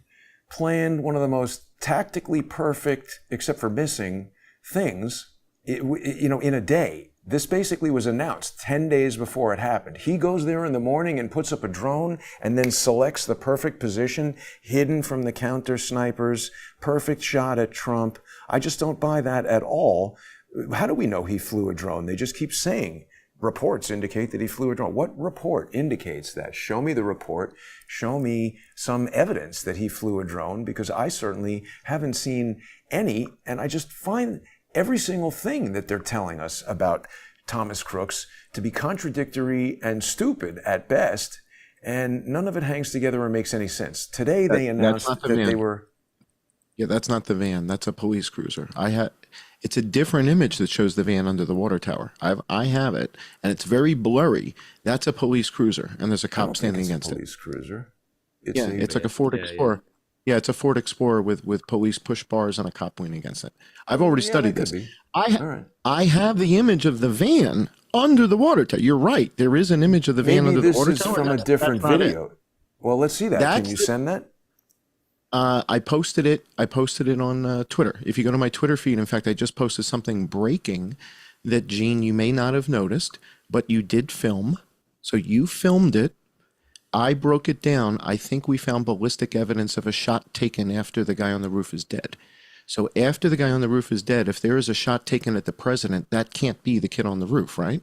A: planned one of the most tactically perfect, except for missing, things, in a day. This basically was announced 10 days before it happened. He goes there in the morning and puts up a drone and then selects the perfect position, hidden from the counter snipers, perfect shot at Trump. I just don't buy that at all. How do we know he flew a drone? They just keep saying reports indicate that he flew a drone. What report indicates that? Show me the report. Show me some evidence that he flew a drone, because I certainly haven't seen any, and I just find every single thing that they're telling us about Thomas Crooks to be contradictory and stupid at best, and none of it hangs together or makes any sense. Today they announced that they were...
D: Yeah, that's not the van. That's a police cruiser. It's a different image that shows the van under the water tower. I have it, and it's very blurry. That's a police cruiser, and there's a cop standing against it.
A: Police cruiser.
D: It's like a Ford Explorer. Yeah, it's a Ford Explorer with police push bars and a cop leaning against it. I've already studied this. I have the image of the van under the water tower. You're right. There is an image of the van under the water tower.
A: Maybe this is from a different video. Well, let's see that. Can you send that?
D: I posted it. On Twitter. If you go to my Twitter feed, in fact, I just posted something breaking that, Gene, you may not have noticed, but you did film. So you filmed it. I broke it down. I think we found ballistic evidence of a shot taken after the guy on the roof is dead. So after the guy on the roof is dead, if there is a shot taken at the president, that can't be the kid on the roof, right?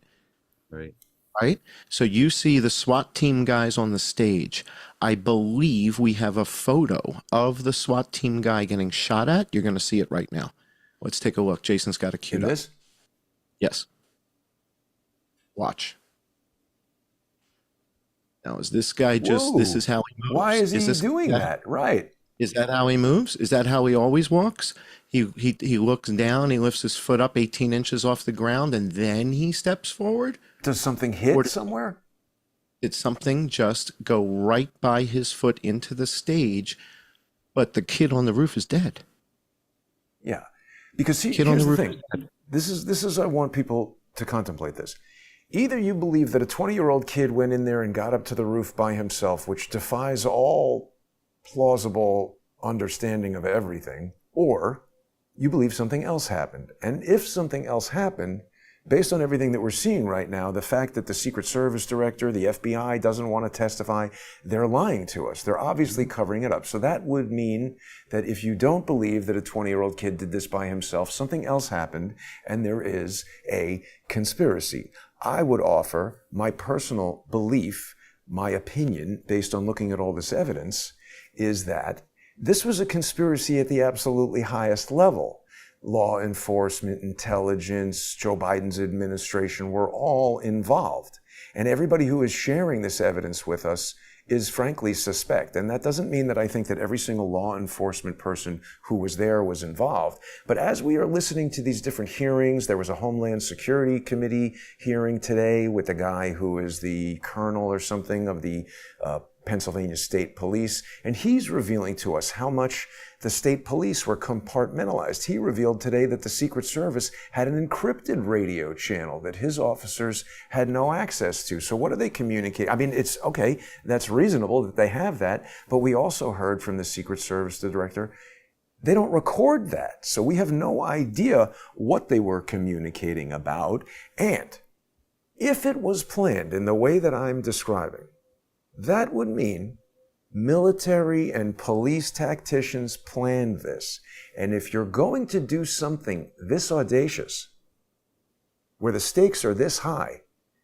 B: Right.
D: right? So you see the SWAT team guys on the stage. I believe we have a photo of the SWAT team guy getting shot at. You're going to see it right now. Let's take a look. Jason's got it
A: In
D: queued up.
A: this?
D: Yes. Watch. Now, is this guy just, this
A: Whoa.
D: is how he moves?
A: Why is he
D: this
A: doing that? Right.
D: Is that how he moves? Is that how he always walks? He looks down, he lifts his foot up 18 inches off the ground, and then he steps forward?
A: Does something hit somewhere?
D: Did something just go right by his foot into the stage, but the kid on the roof is dead?
A: Yeah. Because see,
D: Kid on
A: here's
D: the
A: the
D: roof
A: thing.
D: is dead.
A: This is I want people to contemplate this. Either you believe that a 20-year-old kid went in there and got up to the roof by himself, which defies all plausible understanding of everything, or you believe something else happened. And if something else happened, based on everything that we're seeing right now, the fact that the Secret Service director, the FBI doesn't want to testify, they're lying to us. They're obviously covering it up. So that would mean that if you don't believe that a 20-year-old kid did this by himself, something else happened, and there is a conspiracy. I would offer my personal belief, my opinion, based on looking at all this evidence, is that this was a conspiracy at the absolutely highest level. Law enforcement, intelligence, Joe Biden's administration were all involved. And everybody who is sharing this evidence with us is frankly suspect. And that doesn't mean that I think that every single law enforcement person who was there was involved. But as we are listening to these different hearings, there was a Homeland Security Committee hearing today with the guy who is the colonel or something of the Pennsylvania State Police, and he's revealing to us how much the state police were compartmentalized. He revealed today that the Secret Service had an encrypted radio channel that his officers had no access to. So what do they communicate? I mean, it's okay, that's reasonable that they have that, but we also heard from the Secret Service, the director, they don't record that. So we have no idea what they were communicating about. And if it was planned in the way that I'm describing, that would mean military and police tacticians planned this. And if you're going to do something this audacious, where the stakes are this high,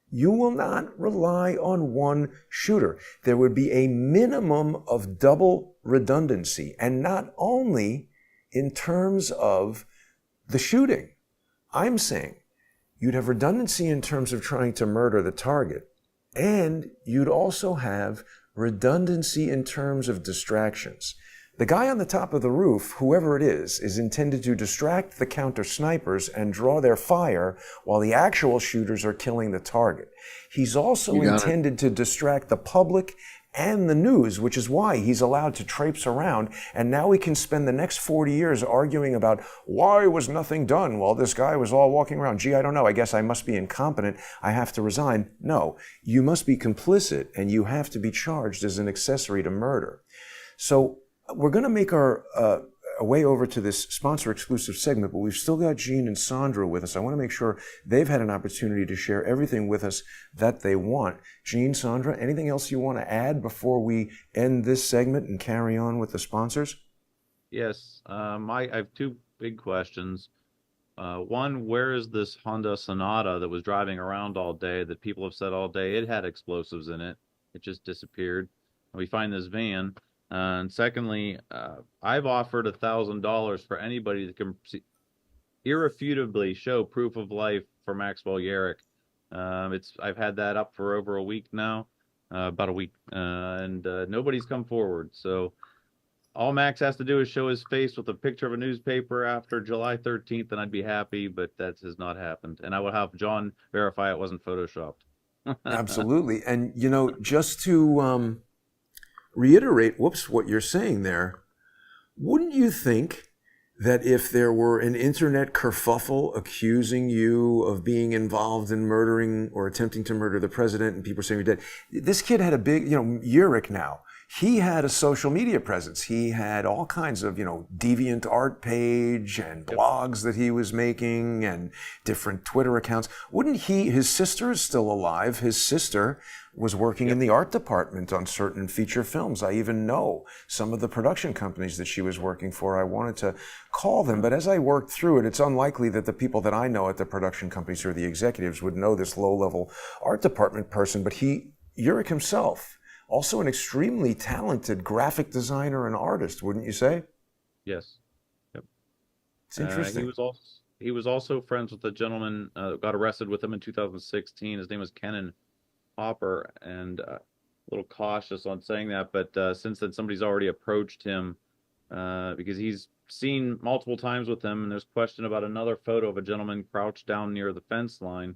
A: you will not rely on one shooter. There would be a minimum of double redundancy, and not only in terms of the shooting. I'm saying you'd have redundancy in terms of trying to murder the target, and you'd also have redundancy in terms of distractions. The guy on the top of the roof, whoever it is intended to distract the counter snipers and draw their fire while the actual shooters are killing the target. He's also intended to distract the public and the news, which is why he's allowed to traipse around. And now we can spend the next 40 years arguing about why was nothing done while this guy was all walking around. Gee, I don't know. I guess I must be incompetent. I have to resign. No, you must be complicit and you have to be charged as an accessory to murder. So we're going to make our way over to this sponsor exclusive segment, but we've still got Gene and Sandra with us. I want to make sure they've had an opportunity to share everything with us that they want. Gene, Sandra, anything else you want to add before we end this segment and carry on with the sponsors?
B: Yes. I have two big questions. One, where is this Honda Sonata that was driving around all day that people have said all day it had explosives in it? It just disappeared. We find this van. And secondly, I've offered $1,000 for anybody that can irrefutably show proof of life for Maxwell Yearick. I've had that up for over a week now, about a week, and nobody's come forward. So all Max has to do is show his face with a picture of a newspaper after July 13th, and I'd be happy, but that has not happened. And I will have John verify it wasn't photoshopped.
A: Absolutely. And, you know, just to reiterate, what you're saying there, wouldn't you think that if there were an internet kerfuffle accusing you of being involved in murdering or attempting to murder the president and people saying you're dead, this kid had a big, Yearick now, he had a social media presence. He had all kinds of, deviant art page and blogs that he was making and different Twitter accounts. Wouldn't his sister is still alive. His sister was working in the art department on certain feature films. I even know some of the production companies that she was working for. I wanted to call them, but as I worked through it, it's unlikely that the people that I know at the production companies or the executives would know this low-level art department person. But Yearick himself, also an extremely talented graphic designer and artist, wouldn't you say?
B: Yes. Yep.
A: It's interesting.
B: He was also friends with a gentleman got arrested with him in 2016. His name was Kenan Hopper, and a little cautious on saying that, but since then somebody's already approached him because he's seen multiple times with him, and there's question about another photo of a gentleman crouched down near the fence line.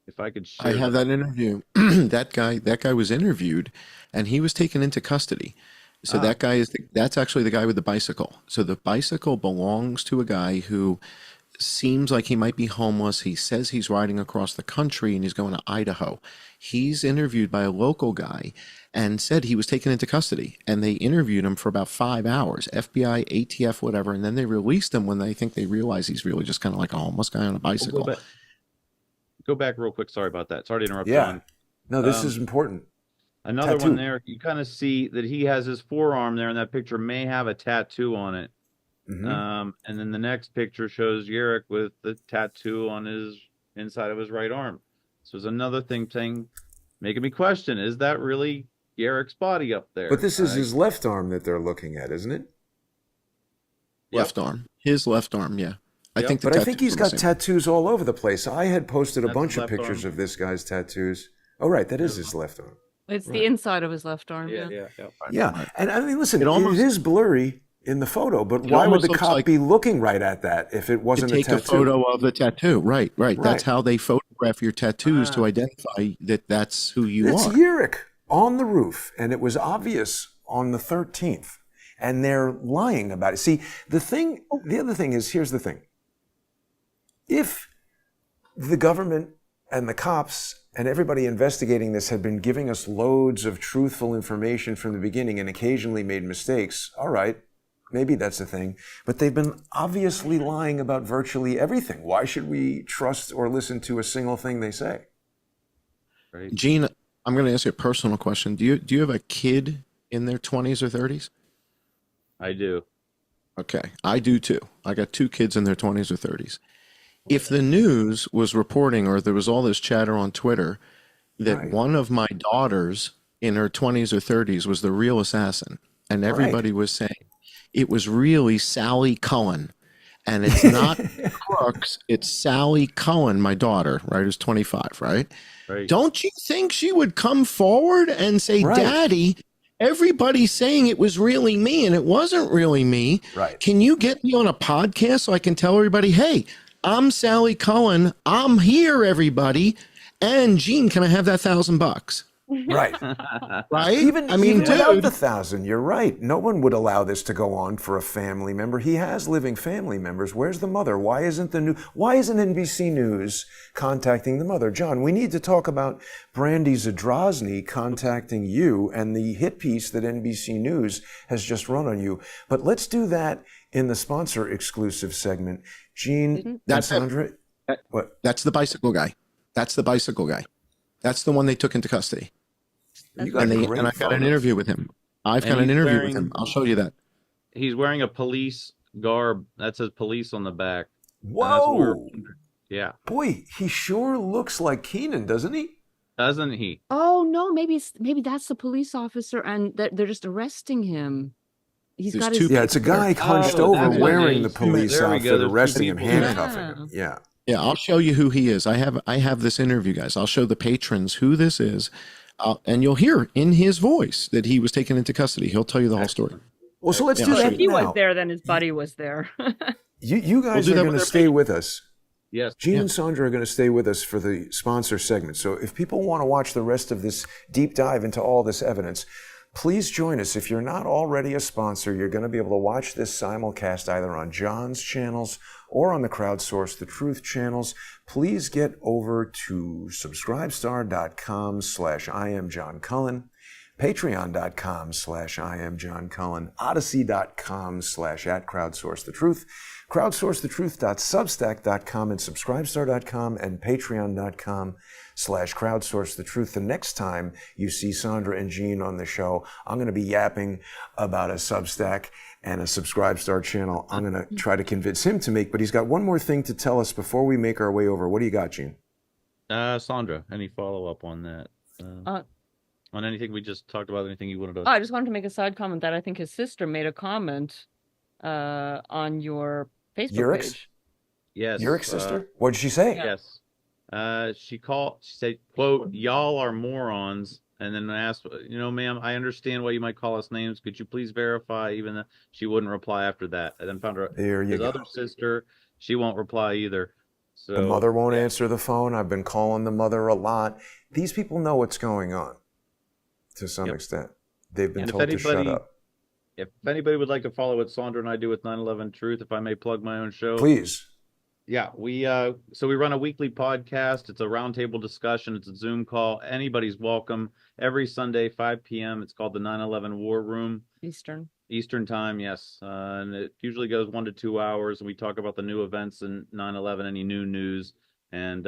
B: If I could share
D: I have that interview. That guy was interviewed, and he was taken into custody. So that guy that's actually the guy with the bicycle. So the bicycle belongs to a guy who seems like he might be homeless. He says he's riding across the country and he's going to Idaho. He's interviewed by a local guy and said he was taken into custody, and they interviewed him for about 5 hours, FBI, ATF, whatever, and then they released him when they think they realize he's really just kind of like a homeless guy on a bicycle.
B: Go back real quick. Sorry about that. Sorry to interrupt.
A: Yeah.
B: John.
A: No, this is important.
B: Another
A: Tattoo.
B: one there. You kind of see that he has his forearm there, and that picture may have a tattoo on it.
A: Mm-hmm.
B: And then the next picture shows Yearick with the tattoo on his inside of his right arm. So there's another thing making me question: is that really Yearick's body up there?
A: But this is his left arm that they're looking at, isn't it?
D: Left arm. His left arm, yeah. I think
A: But I think he's got tattoos all over the place. I had posted a bunch of pictures of this guy's tattoos. Oh, right. That is his left arm.
C: It's the inside of his left arm.
A: Yeah. And I mean, listen, it is blurry in the photo, but why would the cop be looking right at that if it wasn't a tattoo?
D: Take a photo of the tattoo. Right. That's how they photograph your tattoos to identify that that's who you are.
A: It's Yearick on the roof, and it was obvious on the 13th, and they're lying about it. See, the other thing is, here's the thing. If the government and the cops and everybody investigating this had been giving us loads of truthful information from the beginning and occasionally made mistakes, all right, maybe that's a thing. But they've been obviously lying about virtually everything. Why should we trust or listen to a single thing they say?
B: Right.
D: Gene, I'm going to ask you a personal question. Do you have a kid in their 20s or 30s?
B: I do.
D: Okay, I do too. I got 2 kids in their 20s or 30s. If the news was reporting, or there was all this chatter on Twitter, that one of my daughters in her 20s or 30s was the real assassin, and everybody was saying it was really Sally Cullen, and it's not Crooks, it's Sally Cullen, my daughter, right, who's 25, right? Don't you think she would come forward and say, Daddy, everybody's saying it was really me, and it wasn't really me.
A: Right.
D: Can you get me on a podcast so I can tell everybody, hey, I'm Sally Cullen. I'm here, everybody. And Gene, can I have that $1,000?
A: Right.
D: Right?
A: Even
D: dude,
A: without the 1,000, you're right. No one would allow this to go on for a family member. He has living family members. Where's the mother? Why isn't NBC News contacting the mother? John, we need to talk about Brandy Zadrozny contacting you and the hit piece that NBC News has just run on you. But let's do that in the sponsor exclusive segment. Gene, that's Sandra. What?
D: That's the bicycle guy. That's the bicycle guy. That's the one they took into custody. And I got an interview with him. I've got an interview with him. I'll show you that.
B: He's wearing a police garb that says police on the back.
A: Whoa!
B: Yeah.
A: Boy, he sure looks like Keenan, doesn't he?
B: Doesn't he?
C: Oh no, maybe that's the police officer, and they're just arresting him. He's got his.
A: Yeah, it's a guy hunched over wearing the police
B: There we
A: outfit,
B: go.
A: arresting him, handcuffing him. Yeah.
D: Yeah, I'll show you who he is. I have this interview, guys. I'll show the patrons who this is, and you'll hear in his voice that he was taken into custody. He'll tell you the whole story.
A: Well, so let's do that
C: If he
A: now.
C: was there, then his buddy was there.
A: You guys are going to stay with us.
B: Yes.
A: Gene and Sandra are going to stay with us for the sponsor segment. So if people want to watch the rest of this deep dive into all this evidence, please join us. If you're not already a sponsor, you're going to be able to watch this simulcast either on John's channels or on the Crowdsource the Truth channels. Please get over to subscribestar.com/IamJohnCullen, patreon.com/IamJohnCullen, odyssey.com/@crowdsourcethetruth. crowdsourcethetruth.substack.com and subscribestar.com and patreon.com/crowdsourcethetruth. The next time you see Sandra and Gene on the show, I'm going to be yapping about a Substack and a Subscribestar channel I'm going to try to convince him to make, but he's got one more thing to tell us before we make our way over. What do you got, Gene?
B: Sandra, any follow-up on that? On anything we just talked about, anything you wanted to...
C: I just wanted to make a side comment that I think his sister made a comment on your Facebook
A: Yearick's?
C: page.
B: Yes.
A: Yearick's sister? What did she say?
B: Yes. She said, quote, "Y'all are morons." And then I asked, ma'am, I understand why you might call us names. Could you please verify? Even though she wouldn't reply after that. And then found her his other sister. She won't reply either. So
A: the mother won't answer the phone. I've been calling the mother a lot. These people know what's going on to some extent. They've been told to shut up.
B: If anybody would like to follow what Sandra and I do with 9/11 Truth, if I may plug my own show.
A: Please.
B: Yeah, we run a weekly podcast. It's a roundtable discussion. It's a Zoom call. Anybody's welcome. Every Sunday, 5 p.m. It's called the 9/11 WarRoom. Eastern time, yes. And it usually goes 1 to 2 hours. And we talk about the new events in 9/11, any new news. And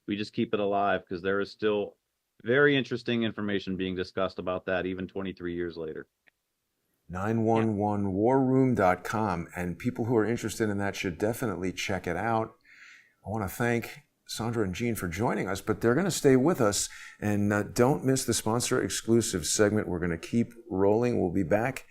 B: we just keep it alive because there is still very interesting information being discussed about that even 23 years later.
A: 911warroom.com, and people who are interested in that should definitely check it out. I want to thank Sandra and Gene for joining us, but they're going to stay with us, and don't miss the sponsor exclusive segment. We're going to keep rolling. We'll be back